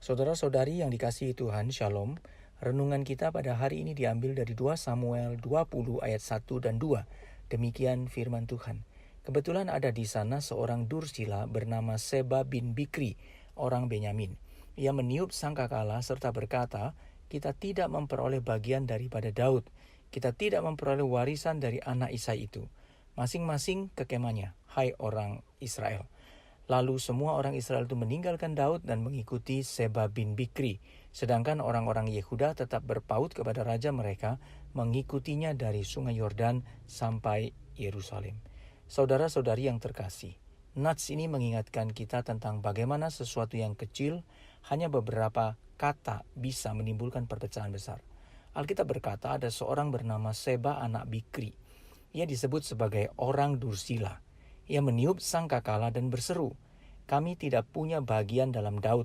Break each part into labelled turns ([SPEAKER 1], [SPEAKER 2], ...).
[SPEAKER 1] Saudara-saudari yang dikasihi Tuhan, Shalom. Renungan kita pada hari ini diambil dari 2 Samuel 20 ayat 1 dan 2. Demikian firman Tuhan. Kebetulan ada di sana seorang dursila bernama Seba bin Bikri, orang Benyamin. Ia meniup sangkakala serta berkata, "Kita tidak memperoleh bagian daripada Daud. Kita tidak memperoleh warisan dari anak Isai itu. Masing-masing ke kemahnya, hai orang Israel." Lalu semua orang Israel itu meninggalkan Daud dan mengikuti Seba bin Bikri. Sedangkan orang-orang Yehuda tetap berpaut kepada raja mereka, mengikutinya dari sungai Yordan sampai Yerusalem. Saudara-saudari yang terkasih, nats ini mengingatkan kita tentang bagaimana sesuatu yang kecil, hanya beberapa kata bisa menimbulkan perpecahan besar. Alkitab berkata ada seorang bernama Seba anak Bikri. Ia disebut sebagai orang dursila. Ia meniup sangkakala dan berseru, "Kami tidak punya bagian dalam Daud,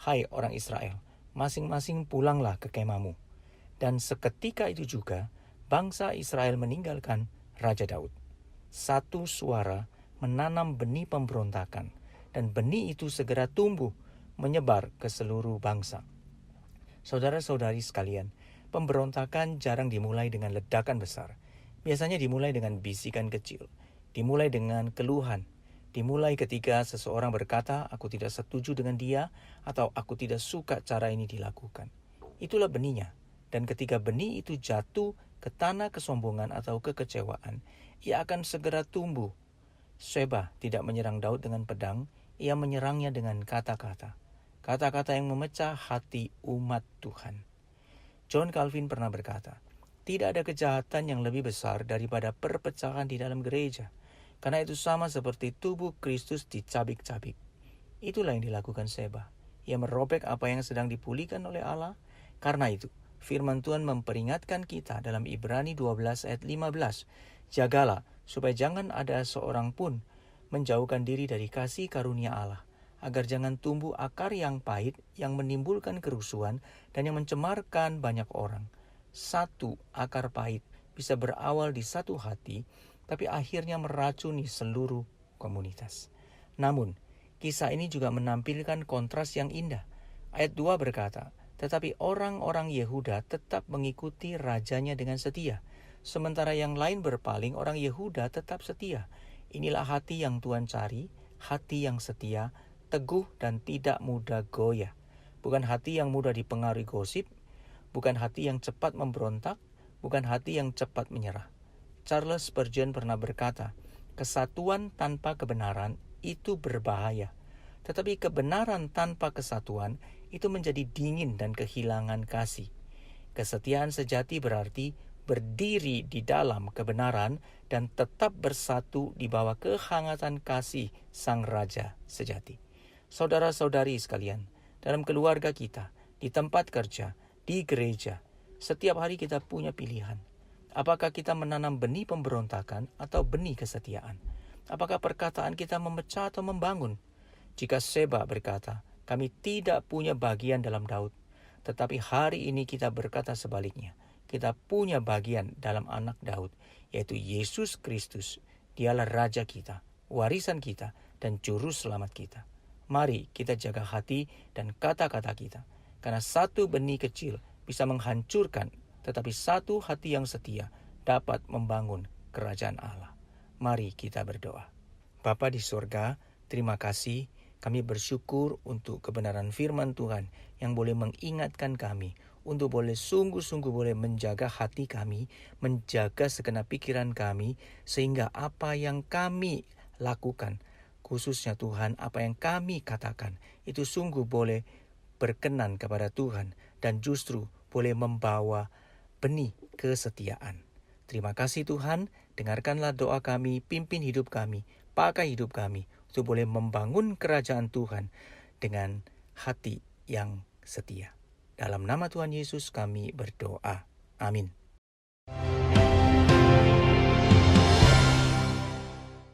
[SPEAKER 1] hai orang Israel, masing-masing pulanglah ke kemahmu." Dan seketika itu juga, bangsa Israel meninggalkan Raja Daud. Satu suara menanam benih pemberontakan, dan benih itu segera tumbuh, menyebar ke seluruh bangsa. Saudara-saudari sekalian, pemberontakan jarang dimulai dengan ledakan besar. Biasanya dimulai dengan bisikan kecil. Dimulai dengan keluhan, dimulai ketika seseorang berkata, "Aku tidak setuju dengan dia," atau "Aku tidak suka cara ini dilakukan." Itulah benihnya. Dan ketika benih itu jatuh ke tanah kesombongan atau kekecewaan, ia akan segera tumbuh. Seba tidak menyerang Daud dengan pedang, ia menyerangnya dengan kata-kata. Kata-kata yang memecah hati umat Tuhan. John Calvin pernah berkata, "Tidak ada kejahatan yang lebih besar daripada perpecahan di dalam gereja. Karena itu sama seperti tubuh Kristus dicabik-cabik." Itulah yang dilakukan Seba. Ia merobek apa yang sedang dipulihkan oleh Allah. Karena itu, firman Tuhan memperingatkan kita dalam Ibrani 12 ayat 15. "Jagalah supaya jangan ada seorang pun menjauhkan diri dari kasih karunia Allah, agar jangan tumbuh akar yang pahit yang menimbulkan kerusuhan dan yang mencemarkan banyak orang." Satu akar pahit bisa berawal di satu hati, tapi akhirnya meracuni seluruh komunitas. Namun, kisah ini juga menampilkan kontras yang indah. Ayat 2 berkata, "Tetapi orang-orang Yehuda tetap mengikuti rajanya dengan setia. Sementara yang lain berpaling, orang Yehuda tetap setia. Inilah hati yang Tuhan cari, hati yang setia, teguh dan tidak mudah goyah. Bukan hati yang mudah dipengaruhi gosip, bukan hati yang cepat memberontak, bukan hati yang cepat menyerah." Charles Spurgeon pernah berkata, "Kesatuan tanpa kebenaran itu berbahaya. Tetapi kebenaran tanpa kesatuan itu menjadi dingin dan kehilangan kasih." Kesetiaan sejati berarti berdiri di dalam kebenaran dan tetap bersatu di bawah kehangatan kasih Sang Raja sejati. Saudara-saudari sekalian, dalam keluarga kita, di tempat kerja, di gereja, setiap hari kita punya pilihan. Apakah kita menanam benih pemberontakan atau benih kesetiaan? Apakah perkataan kita memecah atau membangun? Jika Seba berkata, "Kami tidak punya bagian dalam Daud," tetapi hari ini kita berkata sebaliknya. Kita punya bagian dalam anak Daud, yaitu Yesus Kristus. Dialah Raja kita, warisan kita, dan juru selamat kita. Mari kita jaga hati dan kata-kata kita, karena satu benih kecil bisa menghancurkan, tetapi satu hati yang setia dapat membangun kerajaan Allah. Mari kita berdoa. Bapa di surga, terima kasih. Kami bersyukur untuk kebenaran firman Tuhan yang boleh mengingatkan kami untuk boleh sungguh-sungguh boleh menjaga hati kami, menjaga segenap pikiran kami, sehingga apa yang kami lakukan, khususnya Tuhan, apa yang kami katakan, itu sungguh boleh berkenan kepada Tuhan dan justru boleh membawa benih kesetiaan. Terima kasih Tuhan, dengarkanlah doa kami, pimpin hidup kami, pakai hidup kami untuk boleh membangun kerajaan Tuhan dengan hati yang setia. Dalam nama Tuhan Yesus kami berdoa. Amin.